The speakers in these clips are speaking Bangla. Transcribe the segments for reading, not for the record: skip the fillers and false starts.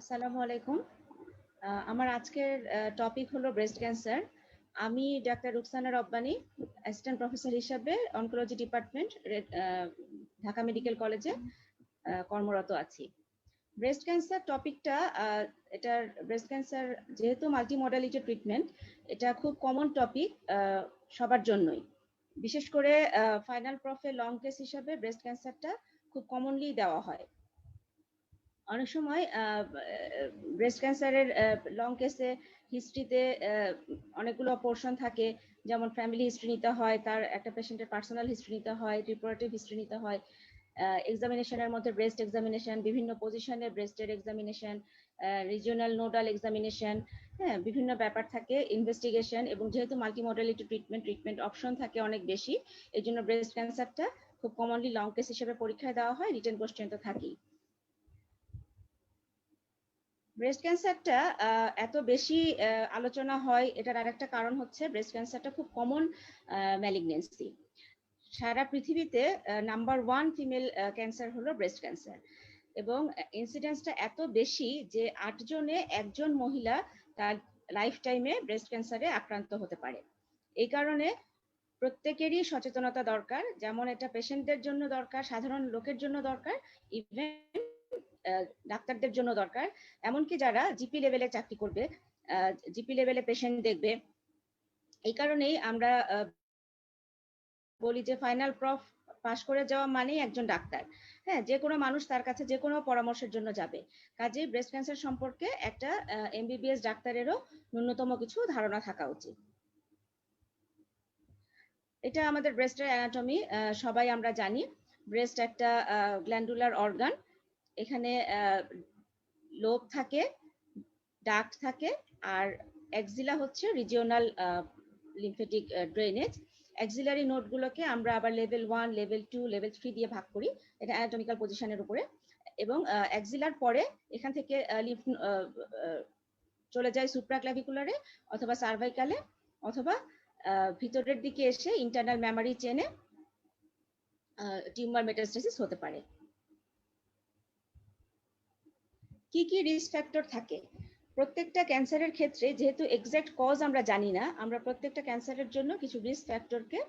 আসসালামু আলাইকুম। আমার আজকের টপিক হলো ব্রেস্ট ক্যান্সার। আমি doctor Rukhsana Rabbani, assistant professor হিসাবে অনকোলজি ডিপার্টমেন্ট, ঢাকা মেডিকেল কলেজে কর্মরত আছি। ব্রেস্ট ক্যান্সার টপিকটা, এটার ব্রেস্ট ক্যান্সার যেহেতু মাল্টি মডালিটি ট্রিটমেন্ট, এটা খুব কমন টপিক সবার জন্যই। বিশেষ করে ফাইনাল প্রফে লং কেস হিসাবে ব্রেস্ট ক্যান্সারটা খুব কমনলি দেওয়া হয়। অনেক সময় ব্রেস্ট ক্যান্সারের লং কেসে হিস্ট্রিতে অনেকগুলো পোর্শন থাকে, যেমন ফ্যামিলি হিস্ট্রি নিতে হয়, তার একটা পেশেন্টের পার্সোনাল হিস্ট্রি নিতে হয়, রিপ্রোডাক্টিভ হিস্ট্রি নিতে হয়, এক্সামিনেশনের মধ্যে ব্রেস্ট এক্সামিনেশন, বিভিন্ন পজিশনে ব্রেস্টের এক্সামিনেশন, রিজিওনাল নোডাল এক্সামিনেশন, হ্যাঁ, বিভিন্ন ব্যাপার থাকে, ইনভেস্টিগেশন, এবং যেহেতু মাল্টি মডালিটি ট্রিটমেন্ট অপশন থাকে অনেক বেশি, এই জন্য ব্রেস্ট ক্যান্সারটা খুব কমনলি লং কেস হিসেবে পরীক্ষায় দেওয়া হয়, রিটেন কোশ্চেন তো থাকেই। ব্রেস্ট ক্যান্সারটা এত বেশি আলোচনা হয়, এটার আরেকটা কারণ হচ্ছে ব্রেস্ট ক্যান্সারটা খুব কমন ম্যালিগনেন্সি। সারা পৃথিবীতে নাম্বার 1 ফিমেল ক্যান্সার হলো ব্রেস্ট ক্যান্সার, এবং ইনসিডেন্সটা এত বেশি যে 8 জনে 1জন মহিলা তার লাইফ টাইমে ব্রেস্ট ক্যান্সারে আক্রান্ত হতে পারে। এই কারণে প্রত্যেকেরই সচেতনতা দরকার, যেমন এটা পেশেন্টদের জন্য দরকার, সাধারণ লোকের জন্য দরকার, ইভেন ডাক্তারদের জন্য দরকার, এমনকি যারা জিপি লেভেলে চাকরি করবে, জিপি লেভেলে পেশেন্ট দেখবে। এই কারণেই আমরা বলি যে ফাইনাল প্রফ পাস করে যাওয়া মানেই একজন ডাক্তার। হ্যাঁ, যে কোনো মানুষ তার কাছে যে কোনো পরামর্শের জন্য যাবে। কাজেই ব্রেস্ট ক্যান্সার সম্পর্কে একটা এমবিবিএস ডাক্তারেরও ন্যূনতম কিছু ধারণা থাকা উচিত। এটা আমাদের ব্রেস্টের অ্যানাটমি, সবাই আমরা জানি। ব্রেস্ট একটা গ্ল্যান্ডুলার অর্গান। এখানে লোব থাকে, ডাক্ট থাকে, আর এক্সিলা হচ্ছে রিজিওনাল লিম্ফেটিক ড্রেনেজ। অ্যাক্সিলারি নোডগুলোকে আমরা আবার লেভেল 1, লেভেল 2, লেভেল 3 দিয়ে ভাগ করি, এটা অ্যানাটমিক্যাল পজিশনের উপরে। এবং অ্যাক্সিলার পরে এখান থেকে লিম্ফ চলে যায় সুপ্রাক্লাভিকুলারে অথবা সার্ভাইকালে, অথবা ভিতরের দিকে এসে ইন্টারনাল মেমারি চেনে টিউমার মেটাস্টেসিস হতে পারে। কি কি রিস্ক ফ্যাক্টর থাকে? প্রত্যেকটা ক্যান্সারের ক্ষেত্রে যেহেতু এক্সাক্ট কজ আমরা জানি না, আমরা প্রত্যেকটা ক্যান্সারের জন্য কিছু রিস্ক ফ্যাক্টরকে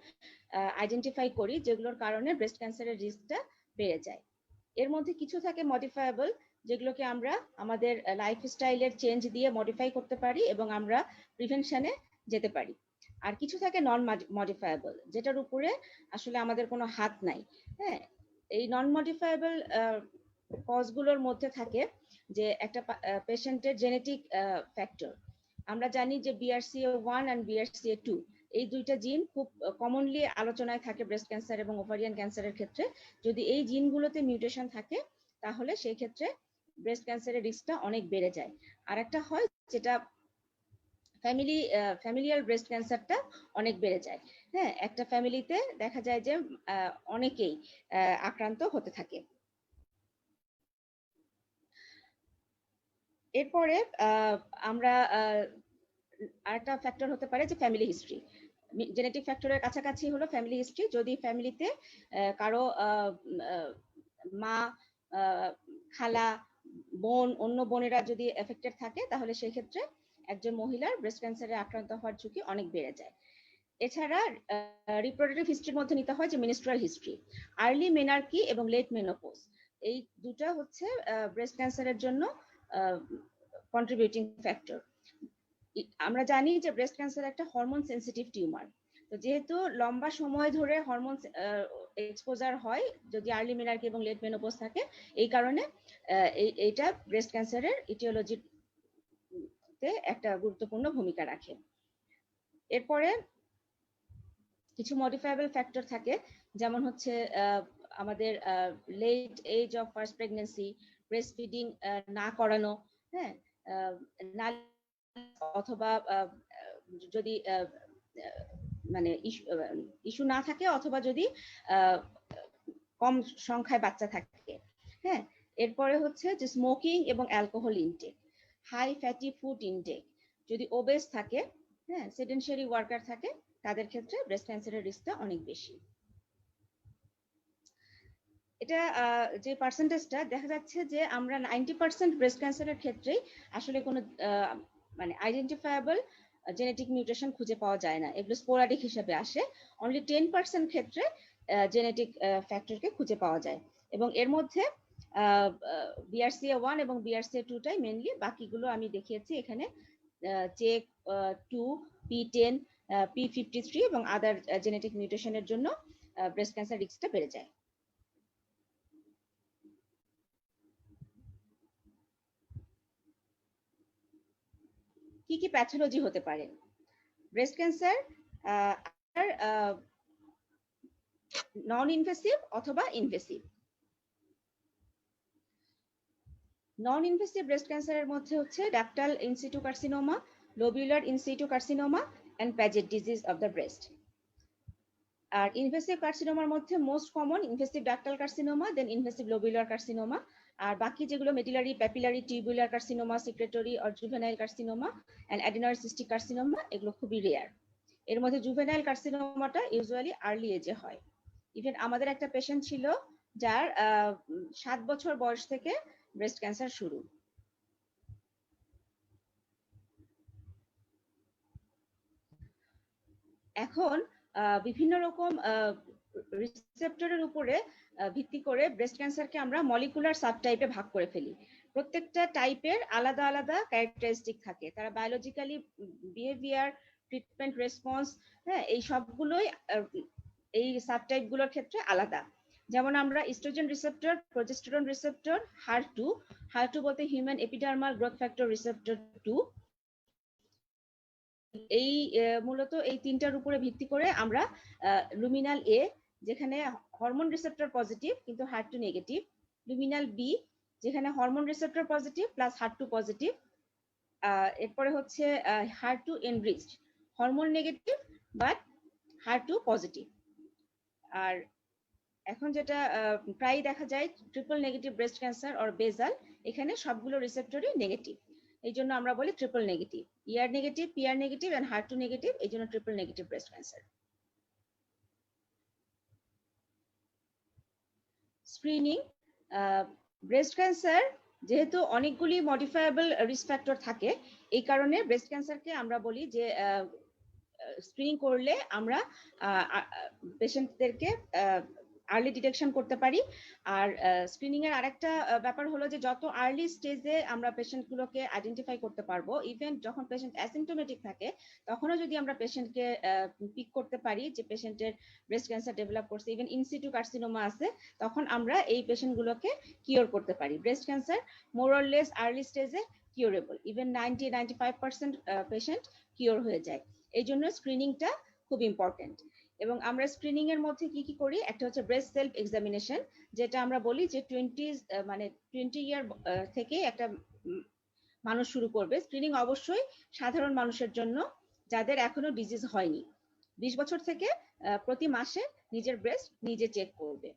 আইডেন্টিফাই করি, যেগুলোর কারণে ব্রেস্ট ক্যান্সারের রিস্কটা বেড়ে যায়। এর মধ্যে কিছু থাকে মডিফায়েবল, যেগুলোকে আমরা আমাদের লাইফস্টাইলের চেঞ্জ দিয়ে মডিফাই করতে পারি এবং আমরা প্রিভেনশনে যেতে পারি। আর কিছু থাকে নন মডিফায়েবল, যেটার উপরে আসলে আমাদের কোনো হাত নাই। হ্যাঁ, এই নন মডিফায়েবল কজগুলোর মধ্যে থাকে যে একটা পেশেন্টের জেনেটিক ফ্যাক্টর। আমরা জানি যে BRCA1 and BRCA2 এই দুইটা জিন খুব কমনলি আলোচনায় থাকে ব্রেস্ট ক্যান্সার এবং ওভারিয়ান ক্যান্সারের ক্ষেত্রে। যদি এই জিনগুলোতে মিউটেশন থাকে, তাহলে সেই ক্ষেত্রে ব্রেস্ট ক্যান্সারের রিস্কটা অনেক বেড়ে যায়। আর একটা হয় যেটা ফ্যামিলিয়াল ব্রেস্ট ক্যান্সারটা অনেক বেড়ে যায়। হ্যাঁ, একটা ফ্যামিলিতে দেখা যায় যে অনেকেই আক্রান্ত হতে থাকে। এরপরে আমরা আরেকটা ফ্যাক্টর হতে পারে যে ফ্যামিলি হিস্ট্রি। জেনেটিক ফ্যাক্টরের কাছাকাছি হলো ফ্যামিলি হিস্ট্রি। যদি ফ্যামিলিতে কারো মা, খালা, বোন, অন্য বোনেরা যদি এফেক্টেড থাকে, তাহলে সেই ক্ষেত্রে একজন মহিলার ব্রেস্ট ক্যান্সারে আক্রান্ত হওয়ার ঝুঁকি অনেক বেড়ে যায়। এছাড়া রিপ্রোডাক্টিভ হিস্ট্রির মধ্যে নিতে হয় যে মেনস্ট্রুয়াল হিস্ট্রি। আর্লি মেনার্কি এবং লেট মেনোপজ, এই দুটা হচ্ছে ব্রেস্ট ক্যান্সারের জন্য কন্ট্রিবিউটিং ফ্যাক্টর। আমরা জানি যে ব্রেস্ট ক্যান্সার একটা হরমোন সেন্সিটিভ টিউমার। তো যেহেতু লম্বা সময় ধরে হরমোন এক্সপোজার হয় যদি আর্লি মেনার্কি এবং লেট মেনোপজ থাকে, এই কারণে এইটা ব্রেস্ট ক্যান্সারের ইটিওলজিতে একটা গুরুত্বপূর্ণ ভূমিকা রাখে। এরপরে কিছু মডিফায়েবল ফ্যাক্টর থাকে, যেমন হচ্ছে আমাদের late age of first pregnancy, breast feeding না করানো, হ্যাঁ, না, অথবা যদি মানে ইস্যু না থাকে, অথবা যদি কম সংখ্যায় বাচ্চা থাকে। হ্যাঁ, এরপরে হচ্ছে যে স্মোকিং এবং alcohol intake, high fatty food intake, যদি ওবেস থাকে, হ্যাঁ, সেডেন্টারি ওয়ার্কার থাকে, তাদের ক্ষেত্রে ব্রেস্ট ক্যান্সারের রিস্কটা অনেক বেশি। এটা যে পার্সেন্টেজটা দেখা যাচ্ছে যে আমরা 90% ব্রেস্ট ক্যান্সারের ক্ষেত্রেই আসলে কোনো মানে আইডেন্টিফায়াবল জেনেটিক মিউটেশন খুঁজে পাওয়া যায় না, এগুলো স্পোরাডিক হিসেবে আসে। অনলি 10% ক্ষেত্রে জেনেটিক ফ্যাক্টরকে খুঁজে পাওয়া যায়, এবং এর মধ্যে BRCA1 এবং BRCA2টাই মেনলি, বাকিগুলো আমি দেখিয়েছি এখানে, চেক 2, P10, P53 এবং আদার জেনেটিক মিউটেশনের জন্য ব্রেস্ট ক্যান্সার রিস্কটা বেড়ে যায়। কি কি প্যাথোলজি হতে পারে? ব্রেস্ট ক্যান্সার নন ইনভেসিভ অথবা ইনভেসিভ। নন ইনভেসিভ ব্রেস্ট ক্যান্সারের মধ্যে হচ্ছে ductal in situ carcinoma, lobular in situ carcinoma and Paget disease of the breast. আর ইনভেসিভ কার্সিনোমার মধ্যে most common invasive ductal carcinoma, then invasive lobular carcinoma. আর বাকি যেগুলো medullary, papillary, tubular carcinoma, secretory or juvenile carcinoma and adenoid cystic carcinoma, এগুলো খুবই রেয়ার। এর মধ্যে জুভেনাইল কার্সিনোমাটা ইউজুয়ালি আর্লি এজে হয়। ইভেন আমাদের একটা পেশেন্ট ছিল যার 7 বছর বয়স থেকে ব্রেস্ট ক্যান্সার শুরু। এখন বিভিন্ন রকম রিসেপ্টরের উপরে ভিত্তি করে ব্রেস্ট ক্যান্সারকে আমরা মলিকুলার সাবটাইপে ভাগ করে ফেলি। প্রত্যেকটা টাইপের আলাদা আলাদা ক্যারেক্টারিস্টিক থাকে, তারা বায়োলজিক্যালি, বিহেভিয়ার, ট্রিটমেন্ট রেসপন্স, হ্যাঁ, এই সবগুলোই এই সাবটাইপ গুলোর ক্ষেত্রে আলাদা। যেমন আমরা oestrogen receptor, progesterone receptor, HER2 বলতে human epidermal growth factor receptor 2, এই মূলত এই তিনটার উপরে ভিত্তি করে আমরা লুমিনাল এ, যেখানে হরমোন রিসেপ্টর পজিটিভ কিন্তু HER2 নেগেটিভ, লুমিনাল বি যেখানে hormone receptor positive plus HER2 positive, এরপরে হচ্ছে HER2 enriched, hormone negative but HER2 positive. আর এখন যেটা প্রায় দেখা যায় triple negative breast cancer or basal, এখানে সবগুলো রিসেপ্টরই নেগেটিভ, এই জন্য আমরা বলি triple negative, ER negative, PR negative and HER2 negative, এই জন্য triple negative breast cancer. Screening, breast cancer যেহেতু অনেকগুলি মডিফায়েবল রিস্ক ফ্যাক্টর থাকে, এই কারণে ব্রেস্ট ক্যান্সারকে আমরা বলি যে স্ক্রিনিং করলে আমরা পেশেন্টদেরকে আর্লি ডিটেকশন করতে পারি। আর স্ক্রিনিং এর আরেকটা ব্যাপার হলো যে যত আর্লি স্টেজে আমরা পেশেন্টগুলোকে আইডেন্টিফাই করতে পারবো, ইভেন যখন পেশেন্ট অ্যাসিম্পটোমেটিক থাকে তখনও যদি আমরা পেশেন্টকে পিক করতে পারি যে পেশেন্টের ব্রেস্ট ক্যান্সার ডেভেলপ করছে, ইভেন ইনসিটু কার্সিনোমা আছে, তখন আমরা এই পেশেন্টগুলোকে কিওর করতে পারি। Breast cancer more or less early স্টেজে কিওরেবল, ইভেন 90-95% পেশেন্ট কিওর হয়ে যায়। এই জন্য স্ক্রিনিংটা খুব ইম্পর্টেন্ট। এবং আমরা স্ক্রিনিং এর মধ্যে কি কি করি, একটা হচ্ছে ব্রেস্ট সেলফ এক্সামিনেশন, যেটা আমরা বলি যে 20 ইয়ার থেকে একটা মানুষ শুরু করবে। স্ক্রিনিং অবশ্যই সাধারণ মানুষের জন্য যাদের এখনো ডিজিজ হয়নি। 20 বছর থেকে প্রতি মাসে নিজের ব্রেস্ট নিজে চেক করবে।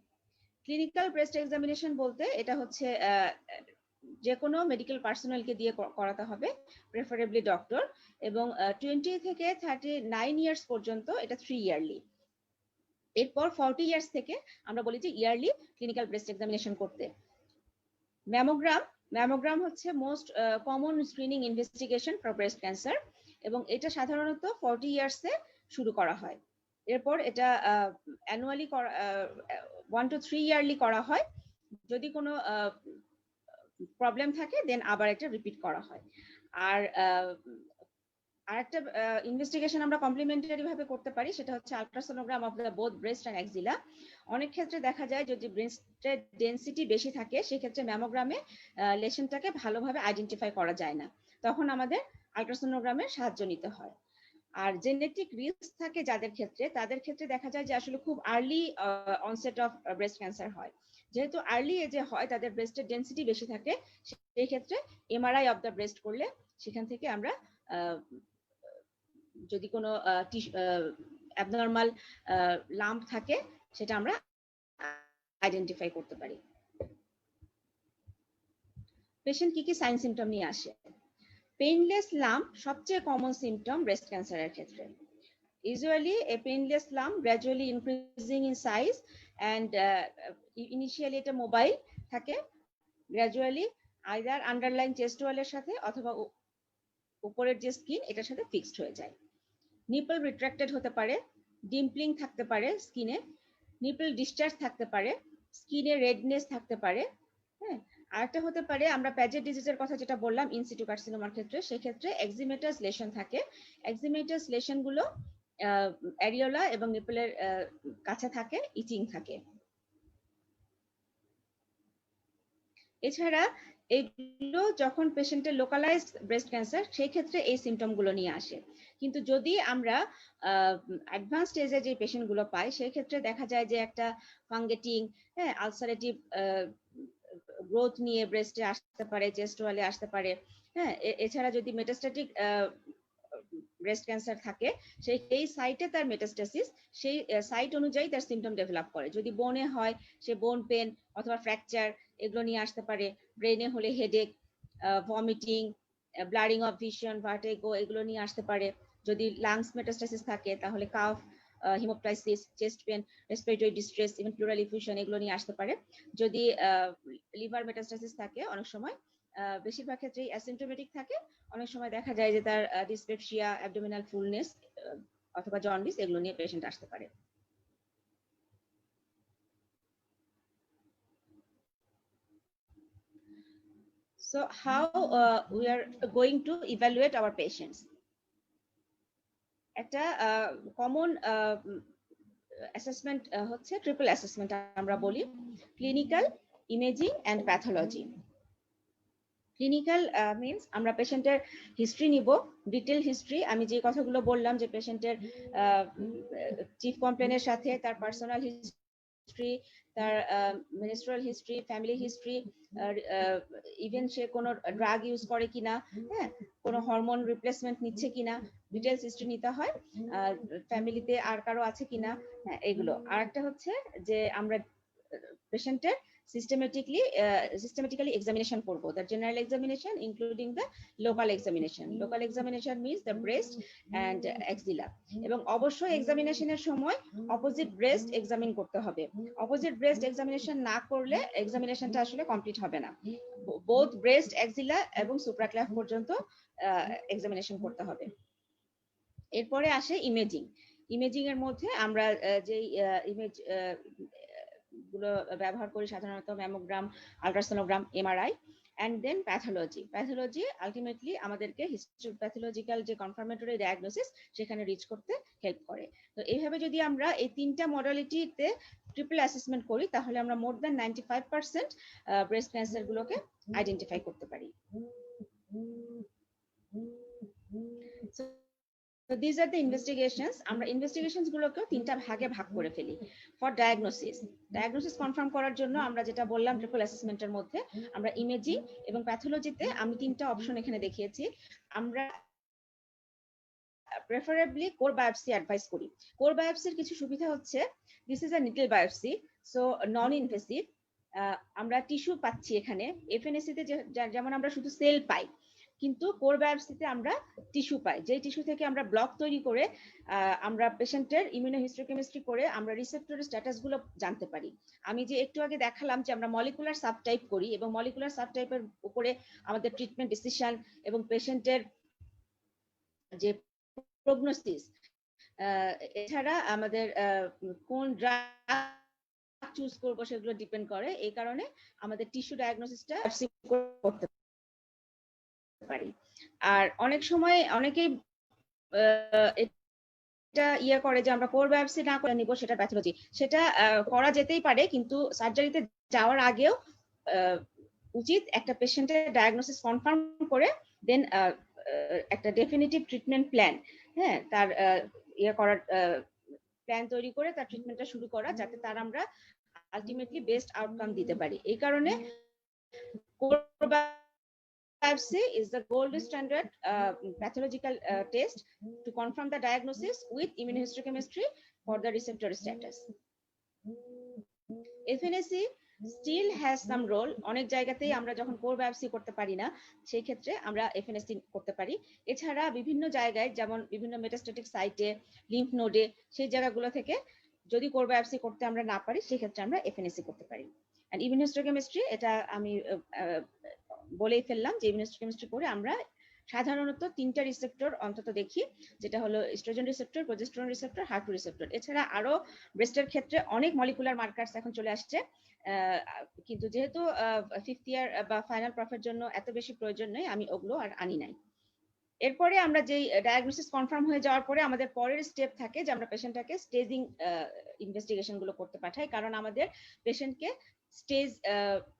ক্লিনিক্যাল ব্রেস্ট এক্সামিনেশন বলতে এটা হচ্ছে যে কোনো মেডিকেল পার্সোনালকে দিয়ে করাতে হবে, প্রেফারেবলি ডক্টর, এবং 20 থেকে 39 ইয়ার্স পর্যন্ত এটা 3 ইয়ারলি। এরপর 40 ইয়ার্স থেকে আমরা বলি যে ইয়ারলি ক্লিনিক্যাল ব্রেস্ট এক্সামিনেশন করতে। ম্যামোগ্রাম হচ্ছে most common screening investigation for breast cancer, এবং এটা সাধারণত 40 ইয়ার্সে শুরু করা হয়। এরপর এটা অ্যানুয়ালি 1 to 3 ইয়ারলি করা হয়। যদি কোনো প্রবলেম থাকে দেন আবার একটা রিপিট করা হয়। আর আরেকটা ইনভেস্টিগেশন আমরা কমপ্লিমেন্টারি ভাবে করতে পারি, সেটা হচ্ছে ultrasonogram of the both breast and axilla. অনেক ক্ষেত্রে দেখা যায় যদি ব্রেস্টের ডেনসিটি বেশি থাকে, সেক্ষেত্রে ম্যামোগ্রামে লেশনটাকে ভালোভাবে আইডেন্টিফাই করা যায় না, তখন আমাদের আলট্রাসোনোগ্রামের সাহায্য নিতে হয়। আর জেনেটিক রিস্ক থাকে যাদের ক্ষেত্রে, তাদের ক্ষেত্রে দেখা যায় যে আসলে খুব early onset of breast cancer হয়। যেহেতু আর্লি এজে হয়, তাদের ব্রেস্টের ডেনসিটি বেশি থাকে, সেই ক্ষেত্রে MRI অফ দ্য ব্রেস্ট করলে সেখান থেকে আমরা যদি কোনো অ্যাবনর্মাল লাম্প থাকে সেটা আমরা আইডেন্টিফাই করতে পারি। পেশেন্ট কি কি সাইন সিমটম নিয়ে আসে? পেইনলেস লাম্প সবচেয়ে কমন সিমটম ব্রেস্ট ক্যান্সারের ক্ষেত্রে। Usually a painless lump gradually increasing in size and initially এটা মোবাইল থাকে, গ্র্যাজুয়ালি আইদার আন্ডারলাইন চেস্ট ওয়ালের সাথে অথবা উপরের যে স্কিন এটার সাথে ফিক্সড হয়ে যায়। নিপল রিট্রাক্টেড হতে পারে, ডিম্পলিং থাকতে পারে স্কিনে, নিপল ডিসচার্জ থাকতে পারে, স্কিনে রেডনেস থাকতে পারে। হ্যাঁ, আরেকটা হতে পারে আমরা প্যাজেট ডিজিজের কথা যেটা বললাম ইনসিটু কার্সিনোমার ক্ষেত্রে, সেক্ষেত্রে এক্সিমেটাস লেশন থাকে। এক্সিমেটাস লেশন গুলো অ্যারিওলা এবং নিপলের কাছে থাকে, ইচিং থাকে। এছাড়া এগুলো যখন পেশেন্টের লোকালাইজড ব্রেস্ট ক্যান্সার সেই ক্ষেত্রে এই সিমটম গুলো নিয়ে আসে। কিন্তু যদি আমরা অ্যাডভান্স স্টেজে যে পেশেন্ট গুলো পাই সেই ক্ষেত্রে দেখা যায় যে একটা ফাঙ্গেটিং, হ্যাঁ, আলসারেটিভ গ্রোথ নিয়ে ব্রেস্টে আসতে পারে, চেস্ট ওয়ালে আসতে পারে। হ্যাঁ, এছাড়া যদি মেটাস্ট্যাটিক ব্রেস্ট ক্যান্সার থাকে সেই সাইটে তার মেটাস্টাসিস, সেই সাইট অনুযায়ী তার সিমটম ডেভেলপ করে। যদি বোনে হয় সে বোন পেন অথবা ফ্র্যাকচার এগুলো নিয়ে আসতে পারে, ব্রেনে হলে headache, vomiting, blurring of vision, vertigo এগুলো নিয়ে আসতে পারে। যদি লাংস মেটাস্টাসিস থাকে তাহলে cough, haemoptysis, chest pain, respiratory distress, even pleural effusion এগুলো নিয়ে আসতে পারে। যদি লিভার মেটাস্টাসিস থাকে অনেক সময়, বেশিরভাগ ক্ষেত্রেই অ্যাসিম্পটোমেটিক থাকে, অনেক সময় দেখা যায় যে তার ডিসপেপসিয়া, অ্যাবডোমিনাল ফুলনেস অথবা জন্ডিস এগুলো নিয়ে পেশেন্ট আসতে পারে। So how we are going to evaluate our patients? একটা কমন অ্যাসেসমেন্ট হচ্ছে ট্রিপল অ্যাসেসমেন্ট আমরা বলি, clinical, imaging and pathology. Clinical means আমরা পেশেন্টের হিস্ট্রি নিব, ডিটেল হিস্ট্রি। আমি যে কথাগুলো বললাম যে পেশেন্টের চিফ কমপ্লেনের সাথে তার পার্সোনাল হিস্ট্রি, তার menstrual history, family history, even সে কোনো ড্রাগ ইউজ করে কিনা, হ্যাঁ, কোনো হরমোন রিপ্লেসমেন্ট নিচ্ছে কিনা, ডিটেলস হিস্ট্রি নিতে হয়। ফ্যামিলিতে আর কারো আছে কিনা, হ্যাঁ, এগুলো। আর একটা হচ্ছে যে আমরা পেশেন্টের systematically examination করব, the general examination including the local examination. Local examination means the breast and axilla, এবং অবশ্যই এক্সামিনেশনের সময় অপোজিট ব্রেস্ট এক্সামিন করতে হবে। অপোজিট ব্রেস্ট এক্সামিনেশন না করলে এক্সামিনেশনটা আসলে কমপ্লিট হবে না। বোথ ব্রেস্ট, অ্যাক্সিলা এবং সুপ্রাক্লাভ পর্যন্ত এক্সামিনেশন করতে হবে। এরপরে আসে ইমেজিং। ইমেজিং এর মধ্যে আমরা যে ইমেজ গুলো ব্যবহার করি সাধারণত mammogram, ultrasonogram, MRI, and then pathology. Pathology ultimately আমাদেরকে হিস্টোপ্যাথোলজিক্যাল যে কনফার্মেটরি ডায়াগনোসিস সেখানে রিচ করতে হেল্প করে। তো এইভাবে যদি আমরা এই তিনটা মডালিটিতে ট্রিপল অ্যাসেসমেন্ট করি তাহলে আমরা মোর দ্যান 95% ব্রেস্ট ক্যান্সার গুলোকে আইডেন্টিফাই করতে পারি। So these are the investigations. আমরা ইনভেস্টিগেশনস গুলোকে তিনটা ভাগে ভাগ করে ফেলি। ফর ডায়াগনোসিস কনফার্ম করার জন্য আমরা যেটা বললাম ট্রিপল অ্যাসেসমেন্টের মধ্যে আমরা ইমেজিং এবং প্যাথোলজিতে আমি তিনটা অপশন এখানে দেখিয়েছি। আমরা প্রেফারেবলি কোর বায়োপসি অ্যাডভাইস করি। কোর বায়োপসির কিছু সুবিধা হচ্ছে, this is a needle biopsy, so non invasive. আমরা টিস্যু পাচ্ছি এখানে। এফএনএসি তে যেমন আমরা শুধু সেল পাই, কিন্তু কোর বায়োপসিতে আমরা টিস্যু পাই, যে টিস্যু থেকে আমরা ব্লক তৈরি করে আমরা পেশেন্টের ইমিউনোহিস্টোকেমিস্ট্রি করে আমরা রিসেপ্টরের স্ট্যাটাস গুলো জানতে পারি। আমি যে একটু আগে দেখালাম যে আমরা মলিকুলার সাবটাইপ করি এবং মলিকুলার সাবটাইপের উপরে আমাদের ট্রিটমেন্ট ডিসিশন এবং পেশেন্টের যে প্রগনোসিস, এছাড়া আমাদের কোন ড্রাগ চুজ করবো সেগুলো ডিপেন্ড করে। এই কারণে আমাদের টিস্যু ডায়াগনোসিসটা করতে পারি। আর অনেক সময় অনেকেই এটা ইয়ে করে যে আমরা কোর বায়োপসি না করে নিব, সেটা প্যাথোলজি, সেটা করা যেতেই পারে, কিন্তু সার্জারিতে যাওয়ার আগেও উচিত একটা পেশেন্টের ডায়াগনোসিস কনফার্ম করে দেন একটা ডেফিনিটিভ ট্রিটমেন্ট প্ল্যান, হ্যাঁ, তার ইয়ে করার প্ল্যান তৈরি করে তার ট্রিটমেন্টটা শুরু করা, যাতে তার আমরা আলটিমেটলি বেস্ট আউটকাম দিতে পারি। এই কারণে core biopsy is the gold standard pathological test to confirm the diagnosis with immunohistochemistry for the receptor status. FNAC still has some role. অনেক জায়গাতেই আমরা যখন কোর বায়োপসি করতে পারি না সেই ক্ষেত্রে আমরা FNAC করতে পারি। এছাড়া বিভিন্ন জায়গায় যেমন বিভিন্ন মেটাস্ট্যাটিক সাইটে, লিম্ফ নোডে, সেই জায়গাগুলো থেকে যদি কোর বায়োপসি করতে আমরা না পারি সেক্ষেত্রে আমরা এফএনএসি করতে পারি। এন্ড ইমিউনোহিস্টোকেমিস্ট্রি, এটা আমি বলেই ফেললাম যে ইমিউনোহিস্টোকেমিস্ট্রি করে আমরা সাধারণত 3টা রিসেপ্টর অন্তত দেখি, যেটা হলো oestrogen receptor, progesterone receptor, HER2 receptor. এছাড়া আরো ব্রেস্টের ক্ষেত্রে অনেক মলিকুলার মার্কারস এখন চলে আসছে, কিন্তু যেহেতু 5th ইয়ার বা ফাইনাল প্রফের জন্য এত বেশি প্রয়োজন নেই, আমি ওগুলো আর আনি নাই। এরপরে আমরা যেই ডায়াগনোসিস কনফার্ম হয়ে যাওয়ার পরে আমাদের পরের স্টেপ থাকে যে আমরা পেশেন্টটাকে স্টেজিং ইনভেস্টিগেশন গুলো করতে পাঠাই, কারণ আমাদের পেশেন্টকে স্টেজ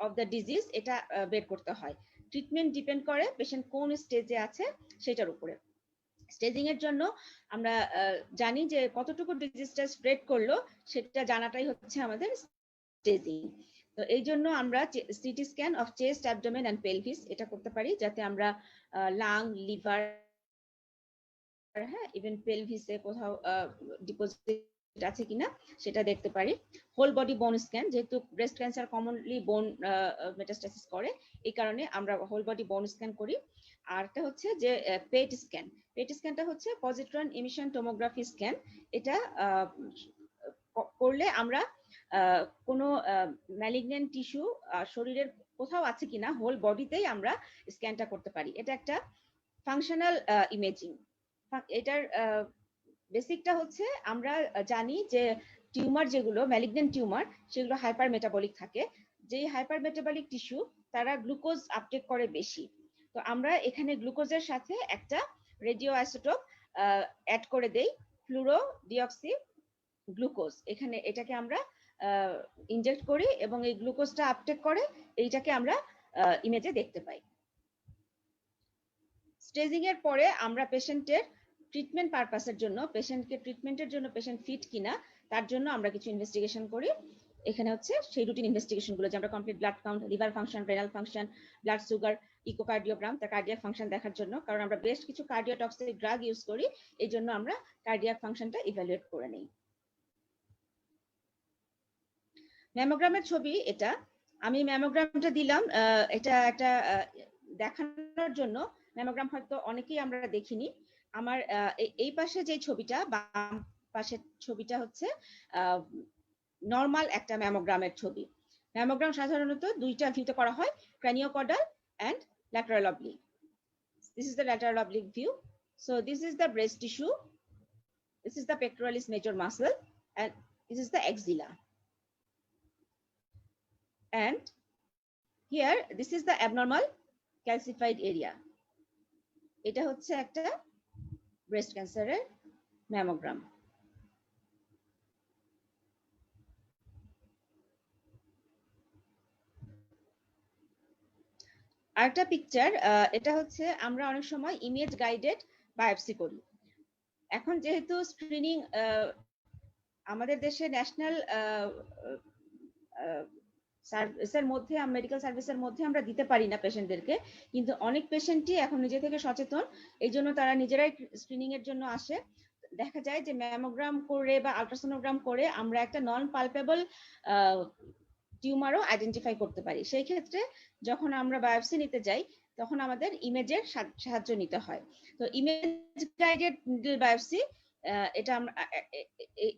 অফ দ্য ডিজিজ এটা বের করতে হয়। ট্রিটমেন্ট ডিপেন্ড করে পেশেন্ট কোন স্টেজে আছে সেটার উপরে। স্টেজিং এর জন্য আমরা জানি যে কতটুকু ডিজিজটা স্প্রেড করলো সেটা জানাটাই হচ্ছে আমাদের স্টেজিং। তো এই জন্য আমরা CT scan of chest, abdomen and pelvis এটা করতে পারি, যাতে আমরা লাং, লিভার, হ্যাঁ, ইভেন পেলভিসে কোথাও ডিপোজিট আছে কিনা সেটা দেখতে পারি। হোল বডি বোন স্ক্যান, যেহেতু breast cancer commonly bone metastasis করে, এই কারণে আমরা হোল বডি বোন স্ক্যান করি। আরটা হচ্ছে যে পেট স্ক্যান। পেট স্ক্যানটা হচ্ছে পজিট্রন ইমিশন টোমোগ্রাফি স্ক্যান। এটা করলে আমরা কোনো ম্যালিগন্যান্ট টিস্যু শরীরের কোথাও আছে কিনা হোল বডিতেই আমরা স্ক্যানটা করতে পারি। এটা একটা ফাংশনাল ইমেজিং। এটার বেসিকটা হচ্ছে আমরা জানি যে টিউমার যেগুলো ম্যালিগন্যান্ট টিউমার সেগুলো হাইপার মেটাবলিক থাকে। যেই হাইপার মেটাবলিক টিস্যু তারা গ্লুকোজ আপটেক করে বেশি। তো আমরা এখানে গ্লুকোজের সাথে একটা রেডিও আইসোটোপ অ্যাড করে দেই, ফ্লুরো ডিঅক্সি গ্লুকোজ। এখানে এটাকে আমরা ইনজেক্ট করি এবং এই গ্লুকোজটা আপটেক করে, এইটাকে আমরা ইমেজে দেখতে পাই। স্টেজিং এর পরে আমরা পেশেন্টের ট্রিটমেন্ট পারপাসের জন্য, পেশেন্টকে ট্রিটমেন্টের জন্য পেশেন্ট ফিট কিনা তার জন্য আমরা কিছু ইনভেস্টিগেশন করি। এখানে হচ্ছে সেই রুটিন ইনভেস্টিগেশন গুলো, যে আমরা complete blood count, liver function, renal function, blood sugar, echocardiogram, তার কার্ডিয়াক ফাংশন দেখার জন্য, কারণ আমরা বেশ কিছু কার্ডিওটক্সিক ড্রাগ ইউজ করি, এই জন্য আমরা কার্ডিয়াক ফাংশনটা ইভ্যালুয়েট করে নিই। ম্যামোগ্রামের ছবি এটা, আমি ম্যামোগ্রামটা দিলাম এটা একটা দেখানোর জন্য। ম্যামোগ্রাম হয়তো অনেকেই আমরা দেখিনি। আমার এই পাশে যে ছবিটা, বাম পাশের ছবিটা হচ্ছে নরমাল একটা ম্যামোগ্রামের ছবি। ম্যামোগ্রাম সাধারণত দুইটা ভিউতে করা হয়, ক্র্যানিওকর্ডাল and lateral oblique. This is the lateral oblique view. So this is the breast tissue, this is the pectoralis major muscle, and this is the axilla. And here this is the abnormal calcified area. এটা হচ্ছে একটা ব্রেস্ট ক্যান্সারের ম্যামোগ্রাম। আরেকটা পিকচার, এটা হচ্ছে আমরা অনেক সময় ইমেজ গাইডেড বায়োপসি করি। এখন যেহেতু স্ক্রিনিং আমাদের দেশে ন্যাশনাল সার্ভিসের মধ্যে, মেডিকেল সার্ভিসের মধ্যে আমরা দিতে পারি না পেশেন্টদেরকে, কিন্তু অনেক পেশেন্টই এখন নিজে থেকে সচেতন, এই জন্য তারা নিজেরাই স্ক্রিনিং এর জন্য আসে। দেখা যায় যে ম্যামোগ্রাম করে বা আলট্রাসোনোগ্রাম করে আমরা একটা নন পালপেবল টিউমারও আইডেন্টিফাই করতে পারি। সেই ক্ষেত্রে যখন আমরা বায়োপসি নিতে যাই তখন আমাদের ইমেজের সাহায্য নিতে হয়। তো ইমেজ গাইডেড নিডল বায়োপসি, এটা আমরা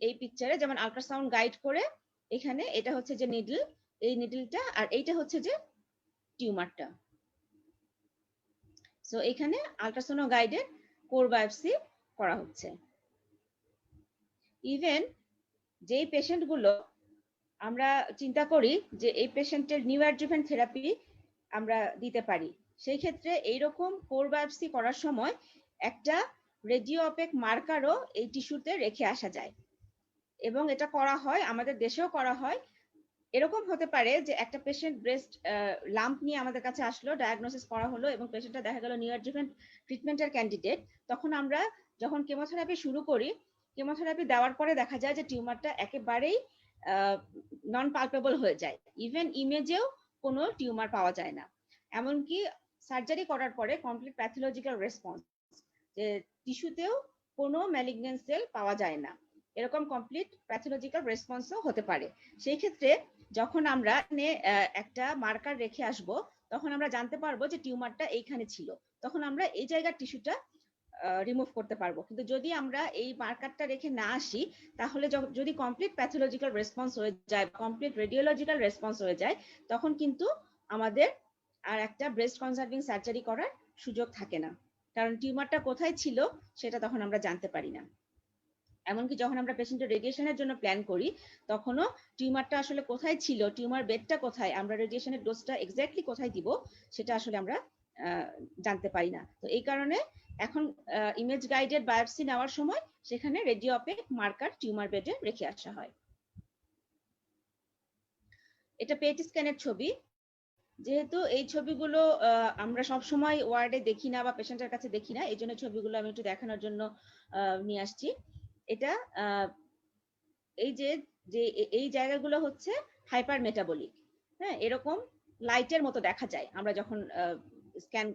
এই পিকচারে যেমন আলট্রাসাউন্ড গাইড করে, এখানে এটা হচ্ছে যে নিডল, এই নিডলটা, আর এইটা হচ্ছে যে টিউমারটা। সো এখানে আলট্রাসোনো গাইডেড কোর বায়োপসি করা হচ্ছে। ইভেন যেই পেশেন্ট গুলো আমরা চিন্তা করি যে এই পেশেন্টের নিউ অ্যাডজুভেন্ট থেরাপি আমরা দিতে পারি, সেই ক্ষেত্রে এইরকম কোর বায়োপসি করার সময় একটা রেডিও অপেক মার্কারও এই টিস্যুতে রেখে আসা যায়, এবং এটা করা হয়, আমাদের দেশেও করা হয়। এরকম হতে পারে যে একটা পেশেন্ট ব্রেস্ট লাম্প নিয়ে আমাদের কাছে আসলো, ডায়াগনোসিস করা হলো এবং পেশেন্টটা দেখা গেল নিউ অ্যাডজুভেন্ট ট্রিটমেন্টের ক্যান্ডিডেট। তখন আমরা যখন কেমোথেরাপি শুরু করি, কেমোথেরাপি দেওয়ার পরে দেখা যায় যে টিউমারটা একেবারেই নন পালপেবল হয়ে যায়, ইভেন ইমেজেও কোনো টিউমার পাওয়া যায় না। এমনকি সার্জারি করার পরে কমপ্লিট প্যাথোলজিক্যাল রেসপন্স, যে টিস্যুতেও কোনো ম্যালিগন্যান্ট সেল পাওয়া যায় না, এরকম কমপ্লিট প্যাথোলজিক্যাল রেসপন্সও হতে পারে। সেই ক্ষেত্রে যখন আমরা একটা মার্কার রেখে আসব, তখন আমরা জানতে পারবো যে টিউমারটা এইখানে ছিল, তখন আমরা এই জায়গার টিস্যুটা রিমুভ করতে পারবো। কিন্তু যদি আমরা এই মার্কারটা রেখে না আসি, তাহলে যদি কমপ্লিট প্যাথোলজিক্যাল রেসপন্স হয়ে যায়, কমপ্লিট রেডিওলজিক্যাল রেসপন্স হয়ে যায়, তখন কিন্তু আমাদের আর একটা ব্রেস্ট কনজারভিং সার্জারি করার সুযোগ থাকে না, কারণ টিউমারটা কোথায় ছিল সেটা তখন আমরা জানতে পারি না। এমনকি যখন আমরা পেশেন্টের রেডিয়েশনের জন্য প্ল্যান করি, তখনও টিউমারটা আসলে কোথায় ছিল, টিউমার বেডটা কোথায়, আমরা রেডিয়েশনের ডোজটা এক্স্যাক্টলি কোথায় দিব, সেটা আসলে আমরা জানতে পারি না। তো এই কারণে এখন ইমেজ গাইডেড বায়োপসি নেওয়ার সময় সেখানে রেডিও অপেক মার্কার টিউমার বেডে রেখে আসা হয়। এটা পেট স্ক্যানের ছবি। যেহেতু এই ছবিগুলো আমরা সব সময় ওয়ার্ডে দেখি না বা পেশেন্টের কাছে দেখি না, এই জন্য ছবিগুলো আমি একটু দেখানোর জন্য নিয়ে আসছি। এটা এই যে এই জায়গাগুলো হচ্ছে হাইপার মেটাবলিক। হ্যাঁ, এরকম লাইটের মতো দেখা যায় আমরা যখন স্ক্যান